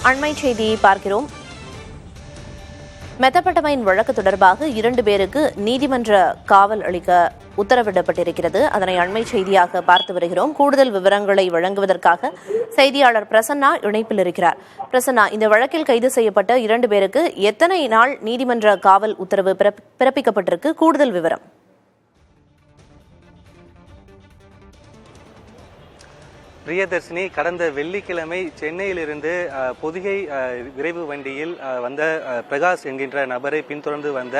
அண்மை செய்தியை பார்க்கிறோம். மெத்தப்பட்டமையின் வழக்கு தொடர்பாக 2 பேருக்கு நீதிமன்ற காவல் அளிக்க உத்தரவிடப்பட்டிருக்கிறது. அதனை அண்மை செய்தியாக பார்த்து வருகிறோம். கூடுதல் விவரங்களை வழங்குவதற்காக செய்தியாளர் பிரசன்னா இணைப்பில் இருக்கிறார். பிரசன்னா, இந்த வழக்கில் கைது செய்யப்பட்ட 2 பேருக்கு எத்தனை நாள் நீதிமன்ற காவல் உத்தரவு பிறப்பிக்கப்பட்டிருக்கு? கூடுதல் விவரம். பிரியதர்ஷினி, கடந்த வெள்ளிக்கிழமை சென்னையிலிருந்து பொதிகை விரைவு வண்டியில் வந்த பிரகாஷ் என்கின்ற நபரை பின்தொடர்ந்து வந்த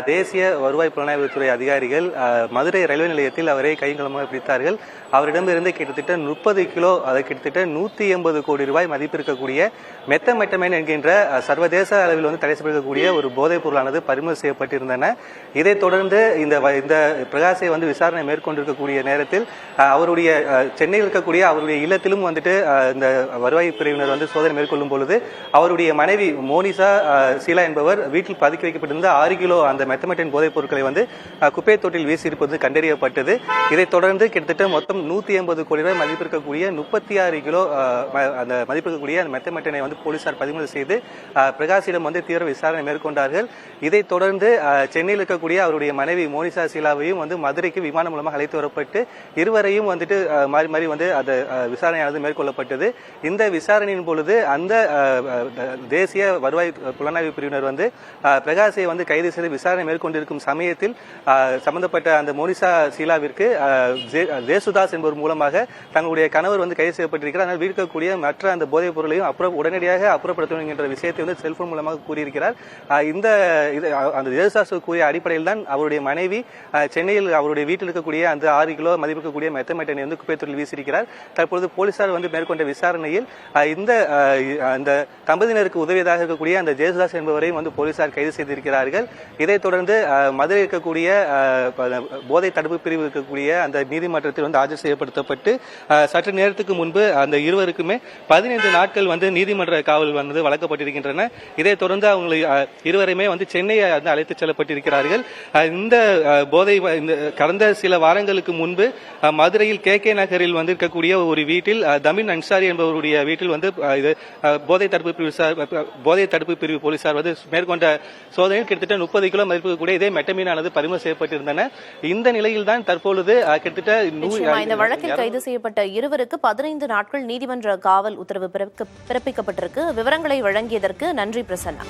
தேசிய வருவாய் புலனாய்வுத்துறை அதிகாரிகள் மதுரை ரயில்வே நிலையத்தில் அவரை கைகளமாக பிடித்தார்கள். அவரிடமிருந்து கிட்டத்தட்ட 30 கிலோ, அதை கிட்டத்தட்ட 180 கோடி ரூபாய் மதிப்பிருக்கக்கூடிய மெத்தமெட்டமைன் என்கின்ற சர்வதேச அளவில் தடை செய்யப்படக்கூடிய ஒரு போதைப் பொருளானது பறிமுதல் செய்யப்பட்டிருந்தன. இதைத் தொடர்ந்து இந்த பிரகாஷை விசாரணை மேற்கொண்டிருக்கக்கூடிய நேரத்தில் அவருடைய சென்னையில் இருக்கக்கூடிய அவருடைய இல்லத்திலும் இந்த வருவாய் பிரிவினர் சோதனை மேற்கொள்ளும் பொழுது அவருடைய மனைவி மோனிசா சீலா என்பவர் வீட்டில் பதுக்கி வைக்கப்பட்டிருந்த 6 கிலோ அந்த மெத்தமெட்டின் போதைப் பொருட்களை குப்பை தொட்டில் வீசியிருப்பது கண்டறியப்பட்டது. இதைத் தொடர்ந்து கிட்டத்தட்ட மொத்தம் 180 கோடி ரூபாய் மதிப்பிருக்கக்கூடிய 36 கிலோ அந்த மதிப்பிருக்கக்கூடிய அந்த மெத்தமெட்டினை போலீசார் பறிமுதல் செய்து பிரகாஷிடம் தீவிர விசாரணை மேற்கொண்டார்கள். இதைத் தொடர்ந்து சென்னையில் இருக்கக்கூடிய அவருடைய மனைவி மோனிசா சீலாவையும் மதுரைக்கு விமானம் மூலமாக அழைத்து வரப்பட்டு இருவரையும் மாறி மாறி அந்த விசாரணையானது மேற்கொள்ளப்பட்டது. இந்த விசாரணையின் பொழுது அந்த தேசிய வருவாய் புலனாய்வு பிரிவினர் பிரகாஷை கைது செய்து விசாரணை மேற்கொண்டிருக்கும் சமயத்தில் சம்பந்தப்பட்ட அந்த மோனிசா சீலாவிற்கு ஜேசுதாஸ் என்பவர் மூலமாக தங்களுடைய கணவர் கைது செய்யப்பட்டிருக்கிறார். ஆனால் வீழ்க்கக்கூடிய மற்ற அந்த போதைப் பொருளையும் உடனடியாக அப்புறப்படுத்தணும் என்ற விஷயத்தை செல்போன் மூலமாக கூறியிருக்கிறார். அந்த ஜேசுதாஸ் கூறிய அடிப்படையில் தான் அவருடைய மனைவி சென்னையில் அவருடைய வீட்டில் இருக்கக்கூடிய அந்த 6 கிலோ மதிப்பிருக்கக்கூடிய மெத்தமெட்டனை குப்பைத்தொட்டில் வீசியிருக்கிறார். தற்பொழுது போலீசார் மேற்கொண்ட விசாரணையில் இந்த தம்பதியினருக்கு உதவியதாக இருக்கக்கூடிய அந்த ஜேசுதாஸ் என்பவரையும் போலீசார் கைது செய்திருக்கிறார்கள். இதைத் தொடர்ந்து மதுரை இருக்கக்கூடிய போதை தடுப்பு பிரிவு இருக்கக்கூடிய அந்த நீதிமன்றத்தில் ஆஜர் செய்யப்படுத்தப்பட்டு சற்று நேரத்துக்கு முன்பு அந்த இருவருக்குமே 15 நாட்கள் நீதிமன்ற காவல் வழங்கப்பட்டிருக்கின்றன. இதைத் தொடர்ந்து அவங்க இருவரையுமே சென்னை அழைத்துச் செல்லப்பட்டிருக்கிறார்கள். இந்த போதை கடந்த சில வாரங்களுக்கு முன்பு மதுரையில் கே நகரில் இருக்கக்கூடிய ஒரு வீட்டில் தமின் அன்சாரி என்பவருடைய வீட்டில் போதை தடுப்பு பிரிவு போலீசார் மேற்கொண்ட சோதனையில் கிட்டத்தட்ட 30 கிலோ மதிப்பிற்கக்கூடிய இதே மெட்டமீனானது பறிமுதல் செய்யப்பட்டிருந்தன. இந்த நிலையில் தான் தற்பொழுது கிட்டத்தட்ட இந்த வழக்கில் கைது செய்யப்பட்ட இருவருக்கு 15 நாட்கள் நீதிமன்ற காவல் உத்தரவு பிறப்பிக்கப்பட்டிருக்கு. விவரங்களை வழங்கியதற்கு நன்றி பிரசன்னா.